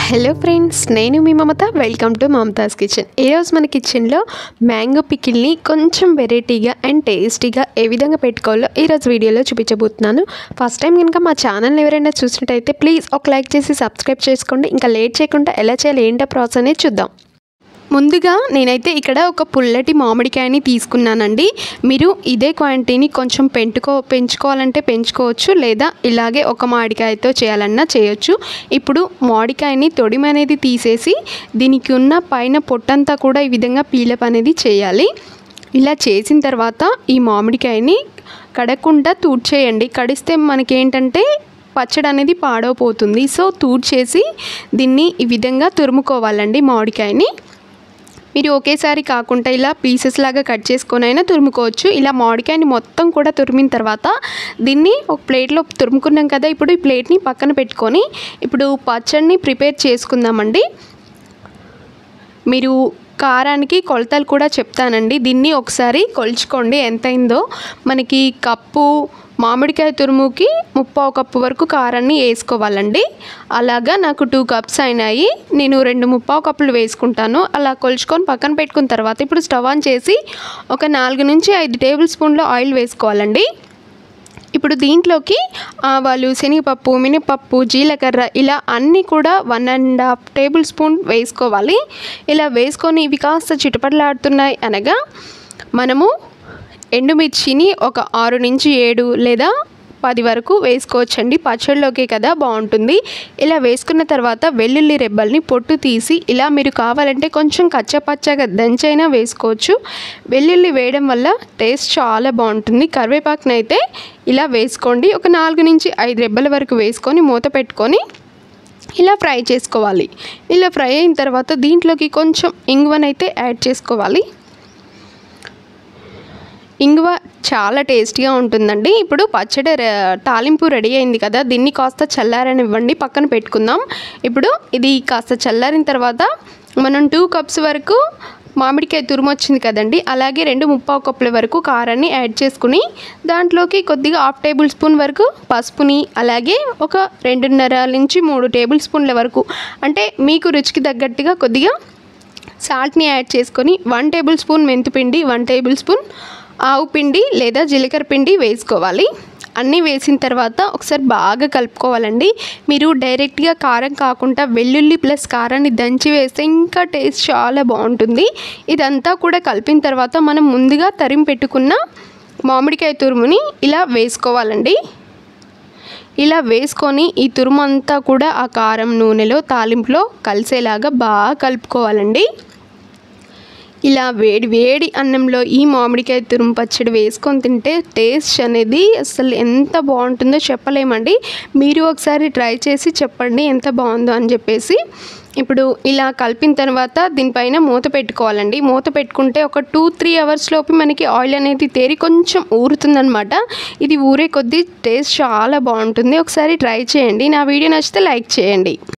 Hello friends, నేను మీ Mamata. Welcome to Mamata's kitchen. ఈరోజు మన కిచెన్లో మ్యాంగో పికిల్ని కొంచెం వెరైటీగా అండ్ టేస్టీగా ఏ విధంగా పెట్టుకోవాలో ఈరోజు వీడియోలో చూపించబోతున్నాను. ఫస్ట్ టైం కనుక మా ఛానల్ని ఎవరైనా చూసినట్టయితే ప్లీజ్ ఒక లైక్ చేసి సబ్స్క్రైబ్ చేసుకోండి. ఇంకా లేట్ చేయకుండా ఎలా చేయాలి ఏంటో ప్రాసెస్ అనేది చూద్దాం. ముందుగా నేనైతే ఇక్కడ ఒక పుల్లటి మామిడికాయని తీసుకున్నానండి. మీరు ఇదే క్వాంటిటీని కొంచెం పెంచుకోవాలంటే పెంచుకోవచ్చు, లేదా ఇలాగే ఒక మామిడికాయతో చేయాలన్నా చేయొచ్చు. ఇప్పుడు మామిడికాయని తొడిమ అనేది తీసేసి దీనికి ఉన్న పైన పొట్టంతా కూడా ఈ విధంగా పీలప్ అనేది చేయాలి. ఇలా చేసిన తర్వాత ఈ మామిడికాయని కడకుండా తూడ్చేయండి. కడిస్తే మనకేంటంటే పచ్చడి అనేది పాడైపోతుంది. సో తూడ్చేసి దీన్ని ఈ విధంగా తురుముకోవాలండి. మామిడికాయని మీరు ఒకేసారి కాకుండా ఇలా పీసెస్ లాగా కట్ చేసుకొని అయినా తురుముకోవచ్చు. ఇలా మామిడికాయని మొత్తం కూడా తురిమిన తర్వాత దీన్ని ఒక ప్లేట్లో తురుముకున్నాం కదా. ఇప్పుడు ఈ ప్లేట్ని పక్కన పెట్టుకొని ఇప్పుడు పచ్చడిని ప్రిపేర్ చేసుకుందామండి. మీరు కారానికి కొలతలు కూడా చెప్తానండి. దీన్ని ఒకసారి కొలుచుకోండి ఎంతైందో. మనకి కప్పు మామిడికాయ తురుముకి 3/4 కప్పు వరకు కారాన్ని వేసుకోవాలండి. అలాగా నాకు 2 కప్స్ అయినాయి. నేను 2 3/4 కప్పులు వేసుకుంటాను. అలా కొలుచుకొని పక్కన పెట్టుకున్న తర్వాత ఇప్పుడు స్టవ్ ఆన్ చేసి ఒక 4 నుంచి 5 టేబుల్ స్పూన్ల ఆయిల్ వేసుకోవాలండి. ఇప్పుడు దీంట్లోకి ఆవాలు, శనగపప్పు, మినపప్పు, జీలకర్ర ఇలా అన్నీ కూడా 1.5 టేబుల్ స్పూన్ వేసుకోవాలి. ఇలా వేసుకొని ఇవి కాస్త చిటపటలాడుతున్నాయి అనగా మనము ఎండుమిర్చిని ఒక 6 నుంచి 7 లేదా 10 వరకు వేసుకోవచ్చండి. పచ్చడిలోకే కదా బాగుంటుంది. ఇలా వేసుకున్న తర్వాత వెల్లుల్లి రెబ్బల్ని పొట్టు తీసి ఇలా మీరు కావాలంటే కొంచెం కచ్చపచ్చగా దంచైనా వేసుకోవచ్చు. వెల్లుల్లి వేయడం వల్ల టేస్ట్ చాలా బాగుంటుంది. కరివేపాకునైతే ఇలా వేసుకోండి. ఒక 4 నుంచి 5 రెబ్బల వరకు వేసుకొని మూత పెట్టుకొని ఇలా ఫ్రై చేసుకోవాలి. ఇలా ఫ్రై అయిన తర్వాత దీంట్లోకి కొంచెం ఇంగువనైతే యాడ్ చేసుకోవాలి. ఇంగువ చాలా టేస్టీగా ఉంటుందండి. ఇప్పుడు పచ్చడి తాలింపు రెడీ అయింది కదా. దీన్ని కాస్త చల్లారనివ్వండి, పక్కన పెట్టుకుందాం. ఇప్పుడు ఇది కాస్త చల్లారిన తర్వాత మనం 2 కప్స్ వరకు మామిడికాయ తురుము వచ్చింది కదండి. అలాగే 2 3/4 కప్పుల వరకు కారాన్ని యాడ్ చేసుకుని దాంట్లోకి కొద్దిగా 1/2 టేబుల్ స్పూన్ వరకు పసుపుని, అలాగే ఒక 2.5 నుంచి 3 టేబుల్ స్పూన్ల వరకు అంటే మీకు రుచికి తగ్గట్టుగా కొద్దిగా సాల్ట్ని యాడ్ చేసుకొని 1 టేబుల్ స్పూన్ మెంతిపిండి, 1 టేబుల్ స్పూన్ ఆవు పిండి లేదా జీలకర్ర పిండి వేసుకోవాలి. అన్నీ వేసిన తర్వాత ఒకసారి బాగా కలుపుకోవాలండి. మీరు డైరెక్ట్గా కారం కాకుండా వెల్లుల్లి ప్లస్ కారాన్ని దంచి వేస్తే ఇంకా టేస్ట్ చాలా బాగుంటుంది. ఇదంతా కూడా కలిపిన తర్వాత మనం ముందుగా తరిమి పెట్టుకున్న మామిడికాయ తురుముని ఇలా వేసుకోవాలండి. ఇలా వేసుకొని ఈ తురుము అంతా కూడా ఆ కారం నూనెలో తాలింపులో కలిసేలాగా బాగా కలుపుకోవాలండి. ఇలా వేడి వేడి అన్నంలో ఈ మామిడికాయ తురుము పచ్చడి వేసుకొని తింటే టేస్ట్ అనేది అసలు ఎంత బాగుంటుందో చెప్పలేమండి. మీరు ఒకసారి ట్రై చేసి చెప్పండి ఎంత బాగుందో అని చెప్పేసి. ఇప్పుడు ఇలా కలిపిన తర్వాత దీనిపైన మూత పెట్టుకోవాలండి. మూత పెట్టుకుంటే ఒక 2-3 అవర్స్ లోపు మనకి ఆయిల్ అనేది తేరి కొంచెం ఊరుతుందనమాట. ఇది ఊరే కొద్దీ టేస్ట్ చాలా బాగుంటుంది. ఒకసారి ట్రై చేయండి. నా వీడియో నచ్చితే లైక్ చేయండి.